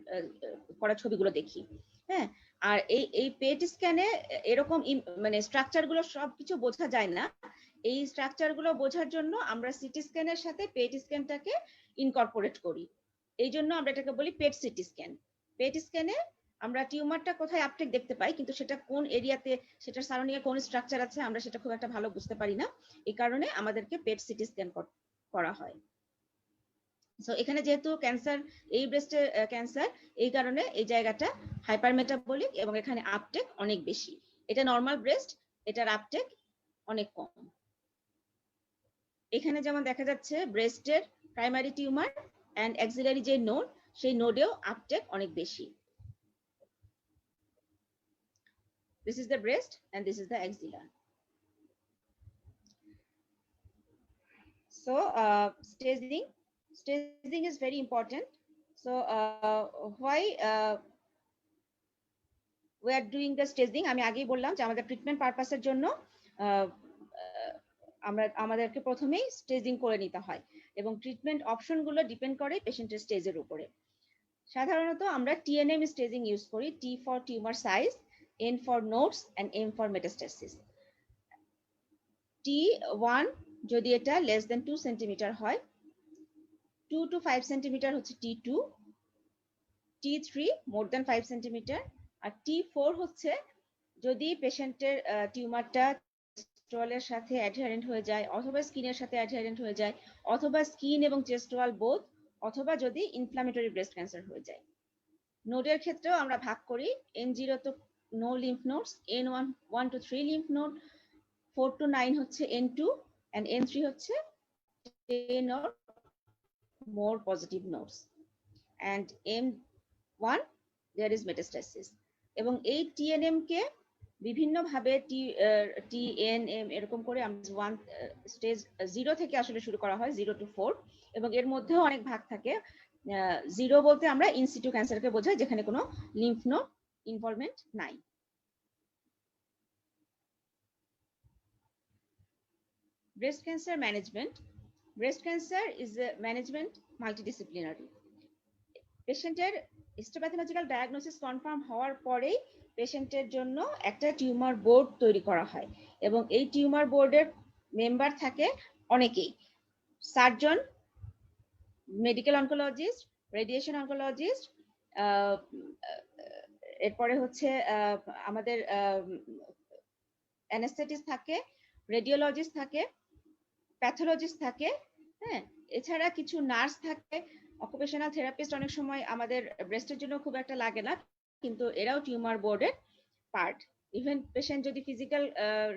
করা ছবিগুলো দেখি। হ্যাঁ, আর এই পেট স্ক্যানে এরকম মানে স্ট্রাকচার গুলো সবকিছু বোঝা যায় না। এই স্ট্রাকচার গুলো বোঝার জন্য আমরা সিটি স্ক্যানের সাথে পেট স্ক্যানটাকে ইনকর্পোরেট করি। এই জন্য আমরা এটাকে বলি পেট সিটি স্ক্যান। পেট স্ক্যানে আমরা টিউমারটা কোথায় আপটেক দেখতে পাই, কিন্তু সেটা কোন এরিয়াতে, সেটার সারাউন্ডিং এ কোন স্ট্রাকচার আছে, আমরা সেটা খুব একটা ভালো বুঝতে পারি না। এই কারণে আমাদেরকে পেট সিটি স্ক্যান করা হয়। সো এখানে যেহেতু ক্যান্সার, এই ব্রেস্টে ক্যান্সার, এই কারণে এই জায়গাটা হাইপার মেটাবলিক এবং এখানে আপটেক অনেক বেশি। এটা নর্মাল ব্রেস্ট, এটার আপটেক অনেক কম। এখানে যেমন দেখা যাচ্ছে ব্রেস্টের প্রাইমারি টিউমার এন্ড অ্যাক্সিলারি যে নোড, সেই নোডেও আপটেক অনেক বেশি। This is the breast and this is the axilla. So staging is very important. So why we are doing the staging? আমি আগেই বললাম যে আমাদের ট্রিটমেন্ট পারপাসের জন্য আমাদেরকে প্রথমেই স্টেজিং করে নিতে হয়, এবং ট্রিটমেন্ট অপশনগুলো ডিপেন্ড করে পেশেন্টের স্টেজের উপরে। সাধারণত আমরা TNM স্টেজিং ইউজ করি, T for tumour size, N for nodes and M for metastasis. T1 যদি এটা লেস দেন 2 সেন্টিমিটার হয়, 2 to 5 সেন্টিমিটার হচ্ছে T2, T3 মোর দেন 5 সেন্টিমিটার, আর T4 হচ্ছে যদি পেশেন্টের টিউমারটা চেস্ট ওয়ালের সাথে অ্যাডহারেন্ট হয়ে যায়, অথবা স্কিনের সাথে অ্যাডহারেন্ট হয়ে যায়, অথবা স্কিন এবং চেস্ট ওয়াল বোথ, অথবা যদি ইনফ্লামেটরি ব্রেস্ট ক্যান্সার হয়ে যায়। নোডের ক্ষেত্রেও আমরা ভাগ করি, N0 তো no lymph nodes, N1 1 to 3 lymph node, 4 to 9 হচ্ছে N2, and N3 হচ্ছে 10 or more positive nodes, and M1 there is metastasis. এবং এই TNM কে বিভিন্ন ভাবে TNM এরকম করে আমরা স্টেজ 0 থেকে আসলে শুরু করা হয়, 0 to 4, এবং এর মধ্যেও অনেক ভাগ থাকে। 0 বলতে আমরা ইনসিটু ক্যান্সারকে বোঝাই, যেখানে কোনো লিম্ফ নোড ইনভলভমেন্ট নাই। Breast cancer management. Breast cancer is a management multidisciplinary. পেশেন্টের হিস্টোপ্যাথোলজিক্যাল ডায়াগনোসিস কনফার্ম হওয়ার পরেই পেশেন্টের জন্য একটা টিউমার বোর্ড তৈরি করা হয়, এবং এই টিউমার বোর্ডের মেম্বার থাকে অনেকেই, surgeon, medical oncologist, radiation oncologist, এরপরে হচ্ছে আমাদের অ্যানেস্থেটিস্ট থাকে, রেডিওলজিস্ট থাকে, প্যাথোলজিস্ট থাকে। হ্যাঁ, এছাড়া কিছু নার্স থাকে, অকুপেশনাল থেরাপিস্ট অনেক সময় আমাদের ব্রেস্টের জন্য খুব একটা লাগে না, কিন্তু এরাও টিউমার বোর্ডের পার্ট। ইভেন পেশেন্ট যদি ফিজিক্যাল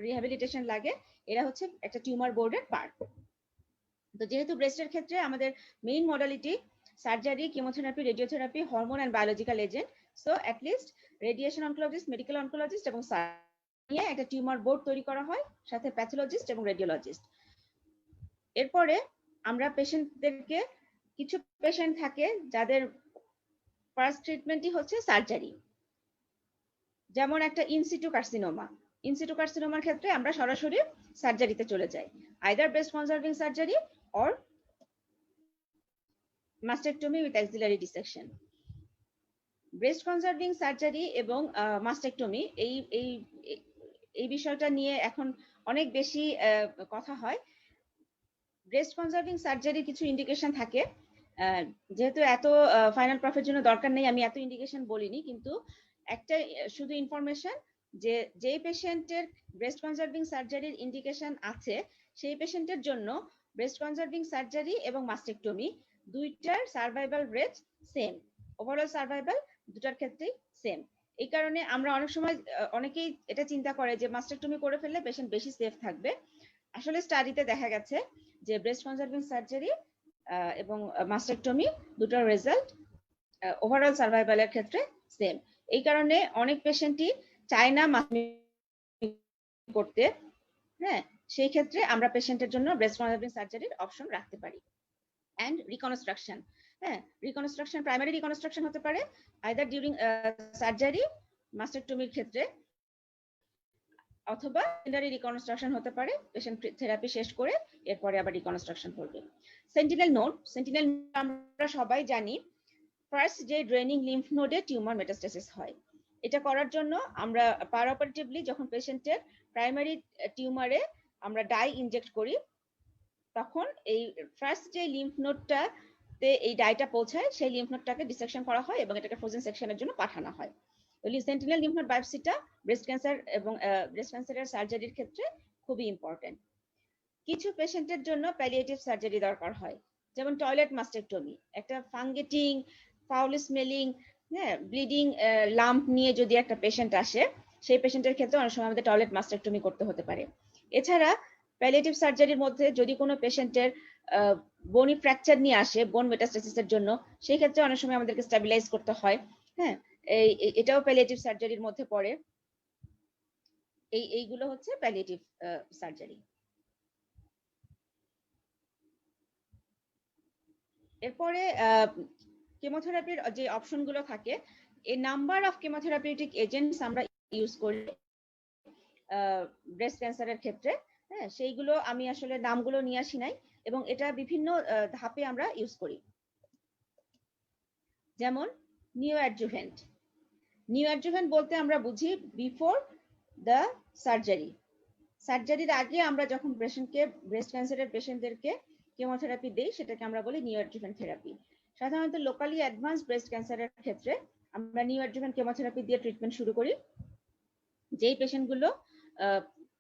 রিহ্যাবিলিটেশন লাগে, এরা হচ্ছে একটা টিউমার বোর্ডের পার্ট। তো যেহেতু ব্রেস্টের ক্ষেত্রে আমাদের main modality surgery, chemotherapy, radiotherapy, hormone and biological agent, so at least radiation oncologist, medical oncologist এবং নিয়ে একটা টিউমার বোর্ড তৈরি করা হয়, সাথে প্যাথোলজিস্ট এবং রেডিওলজিস্ট। এরপরে আমরা পেশেন্টদেরকে, কিছু পেশেন্ট থাকে যাদের ফার্স্ট ট্রিটমেন্টই হচ্ছে সার্জারি, যেমন একটা ইনসিটু কার্সিনোমা। ইনসিটু কার্সিনোমার ক্ষেত্রে আমরা সরাসরি সার্জারিতে চলে যাই, either breast conserving surgery or mastectomy with axillary dissection. Breast conserving surgery এবং মাস্টেক্টমি, এই বিষয়টা নিয়ে এখন অনেক বেশি কথা হয়। ব্রেস্ট কনজারভিং সার্জারি কিছু ইন্ডিকেশন থাকে, যেহেতু এত ফাইনাল প্রফের জন্য দরকার নেই, আমি এত ইন্ডিকেশন বলিনি, কিন্তু একটা শুধু ইনফরমেশন যে যেই পেশেন্টের ব্রেস্ট কনজারভিং সার্জারির ইন্ডিকেশন আছে সেই পেশেন্টের জন্য ব্রেস্ট কনজারভিং সার্জারি এবং মাস্টেক্টমি দুইটার survival rate same, overall survival দুটার ক্ষেত্রেই সেম। এই কারণে আমরা অনেক সময় অনেকেই এটা চিন্তা করে যে মাস্টেক্টমি করে ফেললে পেশেন্ট বেশি সেফ থাকবে। আসলে স্টাডিতে দেখা গেছে যে ব্রেস্ট কনজারভিং সার্জারি এবং মাস্টেক্টমি দুটোর রেজাল্ট ওভারঅল সার্ভাইভালের ক্ষেত্রে সেম। এই কারণে অনেক পেশেন্টই চায় না করতে, হ্যাঁ, সেই ক্ষেত্রে আমরা পেশেন্টের জন্য ব্রেস্ট কনজারভিং সার্জারির অপশন রাখতে পারি। অ্যান্ড রিকনস্ট্রাকশন, হ্যাঁ, রিকনস্ট্রাকশন প্রাইমারি রিকনস্ট্রাকশন হতে পারে আইদার ডিউরিং সার্জারি মাস্টেক্টমির ক্ষেত্রে, অথবা সেকেন্ডারি রিকনস্ট্রাকশন হতে পারে পেশেন্ট থেরাপি শেষ করে এরপরে আবার রিকনস্ট্রাকশন করবে। সেন্টিনেল নোড, সেন্টিনেল আমরা সবাই জানি ফার্স্ট যে ড্রেনিং লিম্ফ নোডে টিউমার মেটাস্টাসিস হয়। এটা করার জন্য আমরা পারঅপারেটিভলি যখন পেশেন্টের প্রাইমারি টিউমারে আমরা ডাই ইনজেক্ট করি তখন এই ফার্স্ট যে লিম্ফ নোডটাতে এই ডাইটা পৌঁছায় সেই লিম্ফ নোডটাকে ডিসেকশন করা হয় এবং এটাকে ফ্রোজেন সেকশনের জন্য পাঠানো হয়। সেন্টিনেল লিম্ফ নোড বায়োপসিটা ব্রেস্ট ক্যান্সার এবং ব্রেস্ট ক্যান্সারের সার্জারির ক্ষেত্রে খুবই ইম্পর্টেন্ট। কিছু পেশেন্টের জন্য প্যালিয়েটিভ সার্জারি দরকার হয়, যেমন টয়লেট মাস্টেক্টমি, একটা ফাঙ্গেটিং ফাউল স্মেলিং হ্যাঁ ব্লিডিং লাম্প নিয়ে যদি একটা পেশেন্ট আসে সেই পেশেন্টের ক্ষেত্রে অনেক সময় আমাদের টয়লেট মাস্টেক্টমি করতে হতে পারে। এছাড়া প্যালিয়েটিভ সার্জারির মধ্যে যদি কোনো পেশেন্টের বোনি ফ্র্যাকচার নিয়ে আসে বোন মেটাস্টাসিসের জন্য, সেই ক্ষেত্রে অনেক সময় আমাদেরকে স্টেবিলাইজ করতে হয়, হ্যাঁ, এটাও প্যালিয়েটিভ সার্জারির মধ্যে পড়ে। এইগুলো হচ্ছে প্যালিয়েটিভ সার্জারি। এরপরে কেমোথেরাপির যে অপশনগুলো থাকে, এই নাম্বার অফ কেমোথেরাপিউটিক এজেন্টস আমরা ইউজ করি ব্রেস্ট ক্যান্সারের ক্ষেত্রে, হ্যাঁ, সেইগুলো আমি আসলে নামগুলো নিয়ে আসি নাই এবং এটা বিভিন্ন ধাপে আমরা ইউজ করি। যেমন নিওঅ্যাডজুভেন্ট, নিওঅ্যাডজুভেন্ট বলতে আমরা বুঝি বিফোর দ্য সার্জারি, সার্জারির আগে আমরা যখন পেশেন্টকে ব্রেস্ট ক্যান্সারের পেশেন্টদেরকে কেমোথেরাপি দেই সেটাকে আমরা বলি নিওঅ্যাডজুভেন্ট থেরাপি। সাধারণত লোকালি অ্যাডভান্স ব্রেস্ট ক্যান্সারের ক্ষেত্রে আমরা নিওঅ্যাডজুভেন্ট কেমোথেরাপি দিয়ে ট্রিটমেন্ট শুরু করি। যেই পেশেন্টগুলো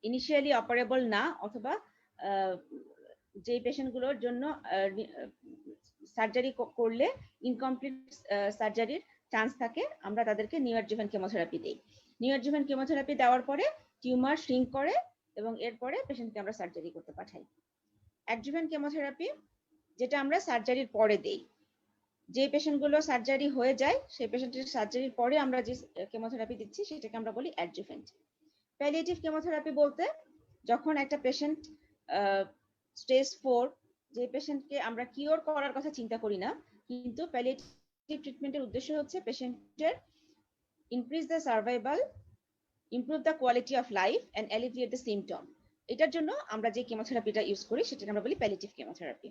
ইনিশিয়ালি অপারেবল না অথবা যেই পেশেন্টগুলোর জন্য সার্জারি করলে ইনকমপ্লিট সার্জারির চান্স থাকে, আমরা তাদেরকে নিওঅ্যাডজুভেন্ট কেমোথেরাপি দিই। নিওঅ্যাডজুভেন্ট কেমোথেরাপি দেওয়ার পরে টিউমার শ্রিঙ্ক করে এবং এরপরে পেশেন্টকে আমরা সার্জারি করতে পাঠাই। অ্যাডজুভেন্ট কেমোথেরাপি যেটা আমরা সার্জারির পরে দেই, যে পেশেন্টগুলো সার্জারি হয়ে যায় সেই পেশেন্টের সার্জারির পরে আমরা যে কেমোথেরাপি দিচ্ছি সেটাকে আমরা বলি অ্যাডজুভেন্ট। প্যালিয়েটিভ কেমোথেরাপি বলতে যখন একটা পেশেন্ট স্টেজ 4, যে পেশেন্টকে আমরা কিওর করার কথা চিন্তা করি না, কিন্তু প্যালিয়েটিভ ট্রিটমেন্টের উদ্দেশ্য হচ্ছে পেশেন্টের increase the survival, improve the quality of life and alleviate the symptom, এটার জন্য আমরা যে কেমোথেরাপিটা ইউজ করি সেটাকে আমরা বলি প্যালিয়েটিভ কেমোথেরাপি।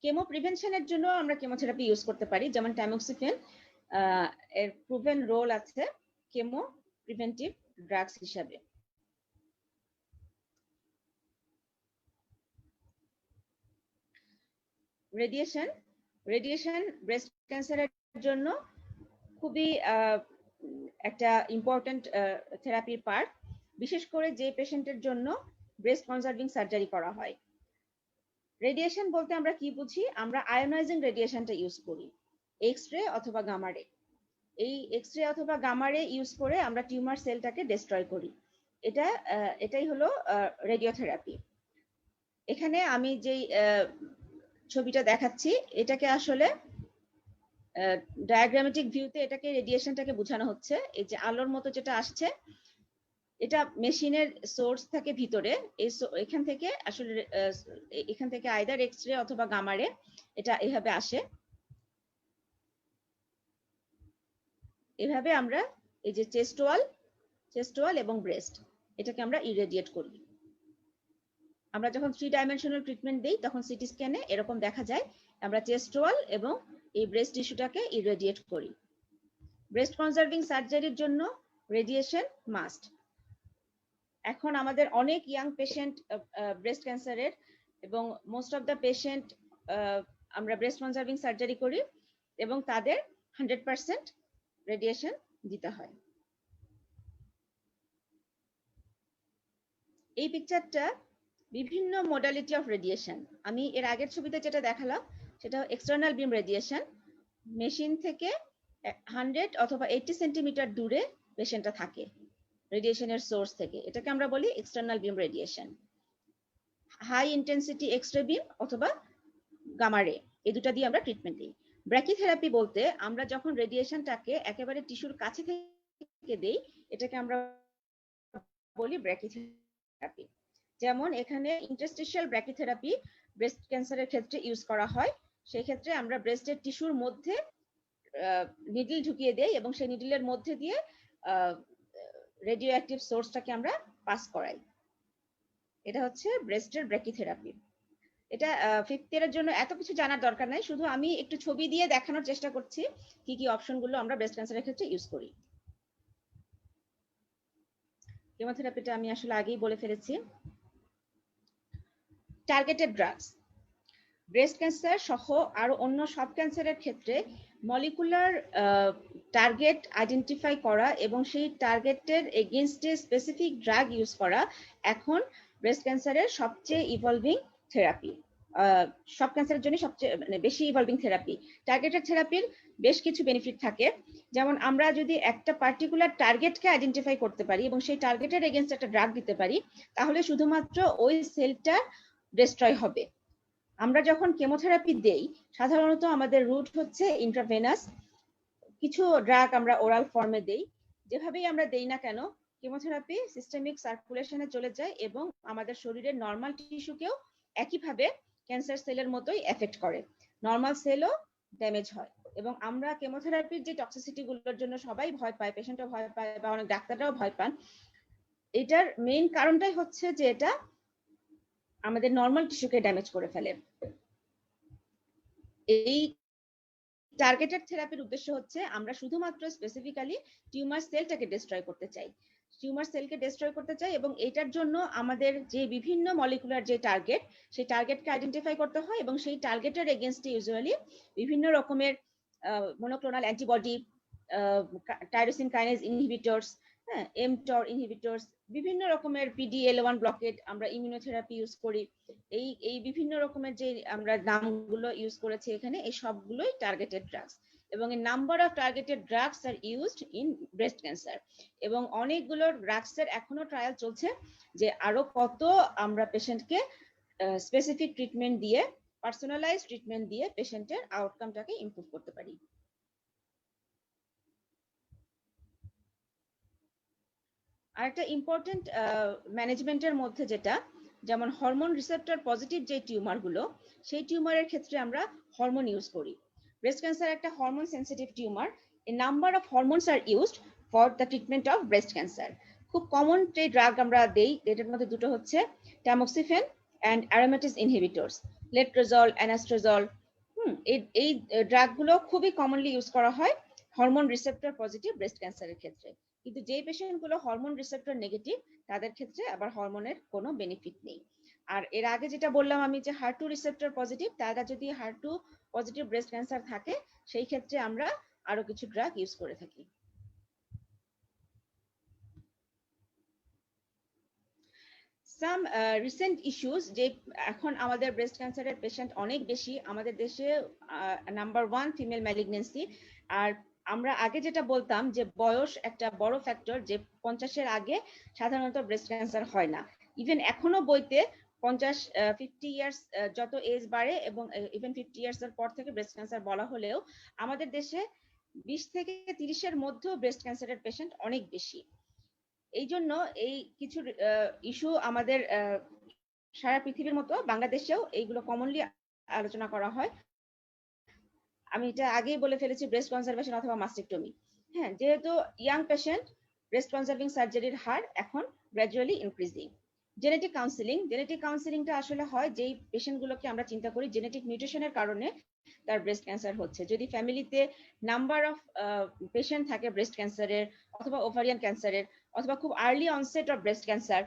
কেমো প্রিভেনশনের জন্য আমরা কেমোথেরাপি ইউজ করতে পারি, যেমন ট্যামোক্সিফেন এর প্রুভেন রোল আছে কেমো প্রিভেন্টিভ ড্রাগস হিসাবে। রেডিয়েশন, রেডিয়েশন ব্রেস্ট ক্যান্সারের জন্য খুবই একটা ইম্পর্টেন্ট থেরাপির পার্ট, বিশেষ করে যে পেশেন্টের জন্য ব্রেস্ট কনজারভিং সার্জারি করা হয়। রেডিয়েশন বলতে আমরা কি বুঝি, আমরা আয়োনাইজিং রেডিয়েশনটা ইউজ করি, এক্স-রে অথবা গামা রে। এই এক্স-রে অথবা গামা রে ইউজ করে আমরা টিউমার সেলটাকে ডিস্ট্রয় করি, এটাই হলো রেডিওথেরাপি। এখানে আমি যেই ছবিটা দেখাচ্ছি এটাকে আসলে ডায়াগ্রামেটিক ভিউতে এটাকে রেডিয়েশনটাকে বোঝানো হচ্ছে। এই যে আলোর মতো যেটা আসছে এটা মেশিনের সোর্স থাকে ভিতরে, এখান থেকে আসলে এখান থেকে আইদার এক্স-রে অথবা গামা রে এটা এভাবে আসে। এভাবে আমরা এই যে চেস্ট ওয়াল এবং ব্রেস্ট এটাকে আমরা ইরেডিয়েট করি। আমরা যখন 3 ডাইমেনশনাল ট্রিটমেন্ট দেই তখন সিটি স্ক্যানে এরকম দেখা যায় আমরা চেস্ট ওয়াল এবং এই ব্রেস্ট টিস্যুটাকে ইরেডিয়েট করি। ব্রেস্ট কনজারভিং সার্জারির জন্য রেডিয়েশন মাস্ট। এখন আমাদের অনেক ইয়াং পেশেন্ট ব্রেস্ট ক্যান্সারের এবং মোস্ট অফ দ্য পেশেন্ট আমরা ব্রেস্ট কনজারভিং সার্জারি করি এবং তাদের 100% রেডিয়েশন দিতে হয়। এই পিকচারটা বিভিন্ন মডালিটি অফ রেডিয়েশন। আমি এর আগের ছবিতে যেটা দেখালাম সেটা এক্সটার্নাল বিম রেডিয়েশন, মেশিন থেকে 100 অথবা 80 সেন্টিমিটার দূরে পেশেন্টটা থাকে রেডিয়েশনের সোর্স থেকে, এটাকে আমরা বলি এক্সটার্নাল বিম রেডিয়েশন। হাই ইন্টেন্সিটি এক্স-রে বিম অথবা গামা রে, এই দুটো দিয়ে আমরা ট্রিটমেন্ট দিই। ব্র্যাকিথেরাপি বলতে আমরা যখন রেডিয়েশনটাকে একেবারে টিস্যুর কাছে থেকে দেই, এটাকে আমরা বলি ব্র্যাকিথেরাপি। যেমন এখানে ইন্টারস্টিশিয়াল ব্র্যাকিথেরাপি ব্রেস্ট ক্যান্সারের ক্ষেত্রে ইউজ করা হয়। সেই ক্ষেত্রে আমরা ব্রেস্টের টিস্যুর মধ্যে নিডল ঢুকিয়ে দেই এবং সেই নিডলের মধ্যে দিয়ে রেডিও অ্যাক্টিভ সোর্সটাকে আমরা পাস করাই। এটা হচ্ছে ব্রেস্টের ব্র্যাকিথেরাপি। এটা ফিফথ ইয়ারের জন্য এত কিছু জানার দরকার নাই, শুধু আমি একটু ছবি দিয়ে দেখানোর চেষ্টা করছি কি কি অপশনগুলো আমরা ব্রেস্ট ক্যান্সারের ক্ষেত্রে ইউজ করি। কেমোথেরাপিটা আমি আসলে আগেই বলে ফেলেছি। টার্গেটেড ড্রাগস, ব্রেস্ট ক্যান্সার সহ আরো অন্য সব ক্যান্সারের ক্ষেত্রে মলিকুলার টার্গেট আইডেন্টিফাই করা এবং সেই টার্গেটের এগেইনস্টে স্পেসিফিক ড্রাগ ইউজ করা এখন ব্রেস্ট ক্যান্সারের সবচেয়ে ইভলভিং থেরাপি। সব ক্যান্সারের জন্য সবচেয়ে বেশি ইভলভিং থেরাপি। টার্গেটেড থেরাপির বেশ কিছু বেনিফিট থাকে, যেমন আমরা যদি একটা পার্টিকুলার টার্গেটকে আইডেন্টিফাই করতে পারি এবং সেই টার্গেটের এগেইনস্ট একটা ড্রাগ দিতে পারি, তাহলে শুধুমাত্র ওই সেলটা ডিস্ট্রয় হবে। আমরা যখন কেমোথেরাপি দেই সাধারণত আমাদের রুট হচ্ছে ইন্ট্রাভেনাস, কিছু ড্রাগ আমরা ওরাল ফর্মে দেই। যেভাবেই আমরা দেই না কেন কেমোথেরাপি সিস্টেমিক সার্কুলেশনে চলে যায় এবং আমাদের শরীরের নর্মাল টিস্যুকেও একইভাবে ক্যান্সার সেলের মতোই এফেক্ট করে, নর্মাল সেলও ড্যামেজ হয়। এবং আমরা কেমোথেরাপির যে টক্সিসিটি গুলোর জন্য সবাই ভয় পায়, পেশেন্টও ভয় পায় বা অনেক ডাক্তাররাও ভয় পান, এটার মেইন কারণটাই হচ্ছে যে এটা আমাদের নর্মাল টিস্যুকে ড্যামেজ করে ফেলে। এই টার্গেটেড থেরাপির উদ্দেশ্য হচ্ছে আমরা শুধুমাত্র স্পেসিফিক্যালি টিউমার সেলটাকে ডিস্ট্রয় করতে চাই, টিউমার সেলকে ডিস্ট্রয় করতে চাই এবং এটার জন্য আমাদের যে বিভিন্ন মলিকুলার যে টার্গেট, সেই টার্গেটকে আইডেন্টিফাই করতে হয় এবং সেই টার্গেটের এগেইনস্টে ইউজুয়ালি বিভিন্ন রকমের monoclonal antibody, tyrosine kinase inhibitors, mTOR inhibitors, বিভিন্ন রকমের PD-L1 ব্লকেট, আমরা ইমিউনোথেরাপি ইউজ করি। এই বিভিন্ন রকমের যে আমরা নামগুলো ইউজ করেছি এখানে, এই সবগুলোই টার্গেটেড ড্রাগস এবং এর number of targeted drugs are used in breast cancer. এবং অনেকগুলো ড্রাগসের এখনো ট্রায়াল চলছে যে আরো কত আমরা পেশেন্টকে স্পেসিফিক ট্রিটমেন্ট দিয়ে, পার্সোনালাইজ ট্রিটমেন্ট দিয়ে পেশেন্টের আউটকামটাকে ইমপ্রুভ করতে পারি। আরেকটা ইম্পর্টেন্ট ম্যানেজমেন্টের মধ্যে যেটা, যেমন হরমোন রিসেপ্টর পজিটিভ যে টিউমারগুলো, সেই টিউমারের ক্ষেত্রে আমরা হরমোন ইউজ করি। ব্রেস্ট ক্যান্সার একটা hormone sensitive tumour. A number of hormones are used for the treatment of breast cancer. খুব কমন যে ড্রাগ আমরা দেই এটার মধ্যে দুটো হচ্ছে ট্যামোক্সিফেন অ্যান্ড অ্যারোমেটিস ইনহিবিটরস, লেট্রোজল, অ্যানাস্ট্রোজল। এই ড্রাগগুলো খুবই কমনলি ইউজ করা হয় হরমোন রিসেপ্টর পজিটিভ ব্রেস্ট ক্যান্সারের ক্ষেত্রে। কিন্তু যে পেশেন্টগুলো হরমোন রিসেপ্টর নেগেটিভ, তাদের ক্ষেত্রে আবার হরমোনের কোনো বেনিফিট নেই। আর এর আগে যেটা বললাম আমি যে HER2 রিসেপ্টর পজিটিভ, তারা যদি HER2 পজিটিভ ব্রেস্ট ক্যান্সার থাকে, সেই ক্ষেত্রে আমরা আরো কিছু ড্রাগ ইউজ করে থাকি। সাম রিসেন্ট ইস্যুস, যে এখন আমাদের ব্রেস্ট ক্যান্সারের পেশেন্ট অনেক বেশি, আমাদের দেশে নাম্বার 1 ফিমেল ম্যালিগনেন্সি। আর আমরা আগে যেটা বলতাম যে বয়স একটা বড় ফ্যাক্টর, যে 50-এর আগে সাধারণত ব্রেস্ট ক্যান্সার হয় না। ইভেন এখনো বইতে 50 ইয়ার্স যত এজ বাড়ে এবং ইভেন 50 ইয়ার্স এর পর থেকে ব্রেস্ট ক্যান্সার বলা হলেও আমাদের দেশে 20 থেকে 30-এর মধ্যেও ব্রেস্ট ক্যান্সারের পেশেন্ট অনেক বেশি। এই জন্য এই কিছু ইস্যু আমাদের সারা পৃথিবীর মতো বাংলাদেশেও এইগুলো কমনলি আলোচনা করা হয়। আমি এটা আগেই বলে ফেলেছি, ব্রেস্ট কনজারভেশন অথবা মাস্টেক্টমি। হ্যাঁ, যেহেতু ইয়াং পেশেন্ট, ব্রেস্ট কনজার্ভিং সার্জারির হার এখন গ্র্যাজুয়ালি ইনক্রিজিং। জেনেটিক কাউন্সিলিংটা আসলে হয় যেই পেশেন্টগুলোকে আমরা চিন্তা করি জেনেটিক মিউটেশনের কারণে তার ব্রেস্ট ক্যান্সার হচ্ছে। যদি ফ্যামিলিতে নাম্বার অফ পেশেন্ট থাকে ব্রেস্ট ক্যান্সারের অথবা ওভারিয়ান ক্যান্সারের অথবা খুব early onset of breast cancer,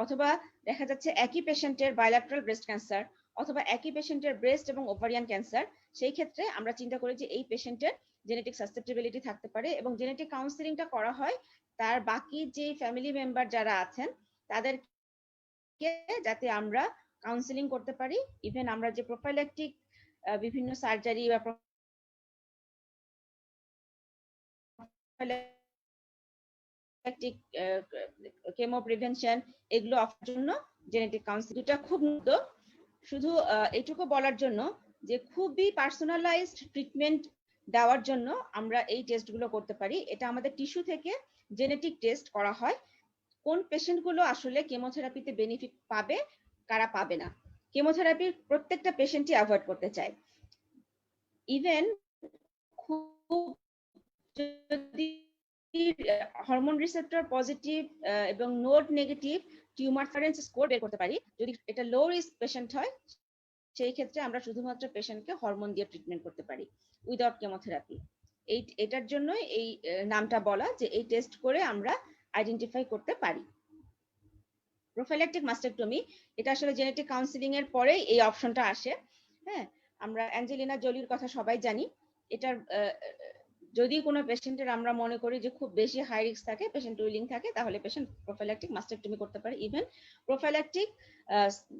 অথবা দেখা যাচ্ছে একই পেশেন্টের বাইল্যাটারাল ব্রেস্ট ক্যান্সার অথবা একই পেশেন্টের ব্রেস্ট এবং ওভারিয়ান ক্যান্সার, সেই ক্ষেত্রে আমরা চিন্তা করি যে এই পেশেন্টের জেনেটিক সাসেপ্টেবিলিটি থাকতে পারে, এবং জেনেটিক কাউন্সিলিংটা করা হয় তার বাকি যে ফ্যামিলি মেম্বার যারা আছেন তাদেরকে, যাতে আমরা কাউন্সিলিং করতে পারি। ইভেন আমরা যে প্রোফাইল্যাকটিক বিভিন্ন সার্জারি বা প্রোফাইল্যাকটিক কেমো প্রিভেনশন এগুলো অফার জন্য জেনেটিক কাউন্সিলিংটা খুব নতুন। শুধু এইটুকু বলার জন্য যে খুবই পার্সোনালাইজড ট্রিটমেন্ট দেওয়ার জন্য আমরা এই টেস্টগুলো করতে পারি। এটা আমাদের টিস্যু থেকে জেনেটিক টেস্ট করা হয়, কোন পেশেন্টগুলো আসলে কেমোথেরাপিতে বেনিফিট পাবে, কারা পাবে না। কেমোথেরাপি প্রত্যেকটা পেশেন্টই অ্যাভয়েড করতে চায়। ইভেন খুব যদি হরমোন রিসেপ্টর পজিটিভ এবং node negative tumour reference score বের করতে পারি, যদি এটা লো রিস্ক পেশেন্ট হয় সেই ক্ষেত্রে আমরা শুধুমাত্র পেশেন্টকে হরমোন দিয়ে ট্রিটমেন্ট করতে পারি উইদাউট কেমোথেরাপি। এটার জন্য এই নামটা বলা, যে এই টেস্ট করে আমরা আইডেন্টিফাই করতে পারি। প্রোফাইল্যাকটিক মাস্টেক্টমি, এটা আসলে জেনেটিক কাউন্সিলিং এর পরে এই অপশনটা আসে। হ্যাঁ, আমরা অ্যাঞ্জেলিনা জোলির কথা সবাই জানি। এটার যদি কোনো পেশেন্টের আমরা মনে করি যে খুব বেশি হাই রিস্ক থাকে, পেশেন্ট উইলিং থাকে, তাহলে পেশেন্ট প্রোফাইল্যাকটিক মাস্টেক্টমি করতে পারে। ইভেন প্রোফাইল্যাকটিক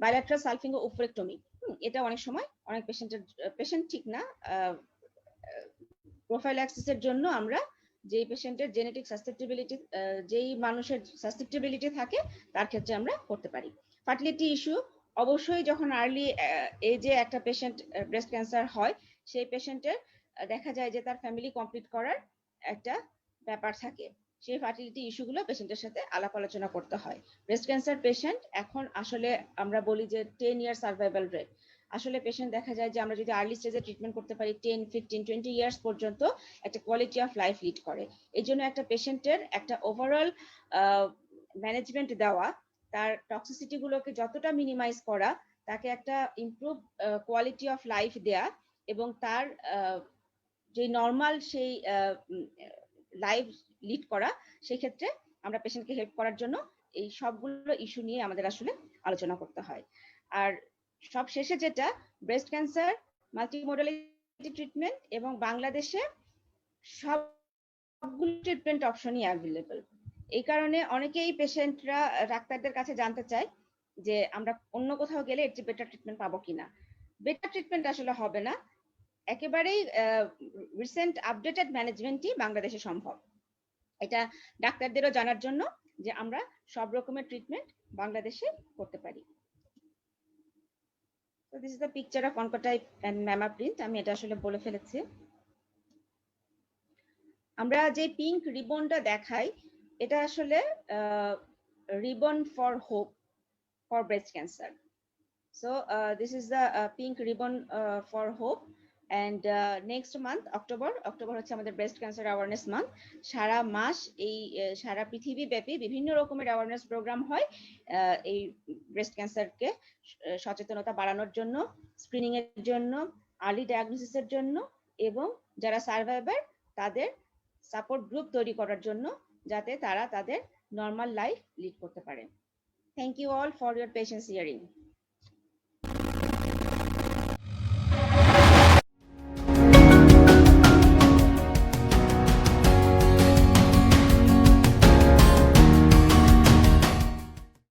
বাইল্যাটারাল সালফিঙ্গোওফ্রেক্টমি, এটা অনেক সময় অনেক পেশেন্ট ঠিক না, প্রোফাইল্যাক্সিসের জন্য আমরা যেই পেশেন্টের জেনেটিক সাসেপ্টেবিলিটি, যেই মানুষের সাসেপ্টেবিলিটি থাকে তার ক্ষেত্রে আমরা করতে পারি। ফার্টিলিটি ইস্যু, অবশ্যই যখন আর্লি এজে একটা পেশেন্ট ব্রেস্ট ক্যান্সার হয়, সেই পেশেন্টের দেখা যায় যে তার ফ্যামিলি কমপ্লিট করার একটা ব্যাপার থাকে, সেই ফার্টিলিটি ইস্যুগুলো পেশেন্টের সাথে আলাপ আলোচনা করতে হয়। ব্রেস্ট ক্যান্সার পেশেন্ট এখন আসলে আমরা বলি যে 10 ইয়ার সার্ভাইভাল রেট, আসলে পেশেন্ট দেখা যায় যে আমরা যদি আর্লি স্টেজে ট্রিটমেন্ট করতে পারি 10, 15, 20 ইয়ার্স পর্যন্ত একটা কোয়ালিটি অফ লাইফ লিড করে। এই জন্য একটা পেশেন্টের একটা ওভারঅল ম্যানেজমেন্ট দেওয়া, তার টক্সিসিটি গুলোকে যতটা মিনিমাইজ করা, তাকে একটা ইমপ্রুভ কোয়ালিটি অফ লাইফ দেয়া, এবং তার যে নর্মাল সেই লাইফ লিড করা, সেই ক্ষেত্রে আমরা পেশেন্টকে হেল্প করার জন্য এই সবগুলো ইস্যু নিয়ে আমাদের আসলে আলোচনা করতে হয়। আর সব শেষে যেটা, ব্রেস্ট ক্যান্সার মাল্টিমোডালিটি ট্রিটমেন্ট, এবং বাংলাদেশে সবগুলো ট্রিটমেন্ট অপশনই অ্যাভেলেবল। এই কারণে অনেকেই পেশেন্টরা ডাক্তারদের কাছে জানতে চায় যে আমরা অন্য কোথাও গেলে এর চেয়ে বেটার ট্রিটমেন্ট পাবো কিনা। বেটার ট্রিটমেন্ট আসলে হবে না, একেবারেই রিসেন্ট আপডেটেড ম্যানেজমেন্টই বাংলাদেশে সম্ভব। এটা ডাক্তারদেরও জানার জন্য যে আমরা সব রকমের ট্রিটমেন্ট বাংলাদেশে করতে পারি। So this is the picture of oncotype and MammaPrint, আমি এটা আসলে বলে ফেলেছি। আমরা যে পিঙ্ক রিবনটা দেখাই, এটা আসলে ribbon for hope for breast cancer. So this is the pink ribbon for hope, and next month October হচ্ছে আমাদের ব্রেস্ট ক্যান্সার অ্যাওয়ারনেস মান্থ। সারা মাস এই সারা পৃথিবী ব্যাপী বিভিন্ন রকমের অ্যাওয়ারনেস প্রোগ্রাম হয় এই ব্রেস্ট ক্যান্সারকে সচেতনতা বাড়ানোর জন্য, স্ক্রিনিং এর জন্য, আর্লি ডায়াগনোসিসের জন্য, এবং যারা সার্ভাইভার তাদের সাপোর্ট গ্রুপ তৈরি করার জন্য, যাতে তারা তাদের নর্মাল লাইফ লিড করতে পারে। Thank you all for your patience hearing.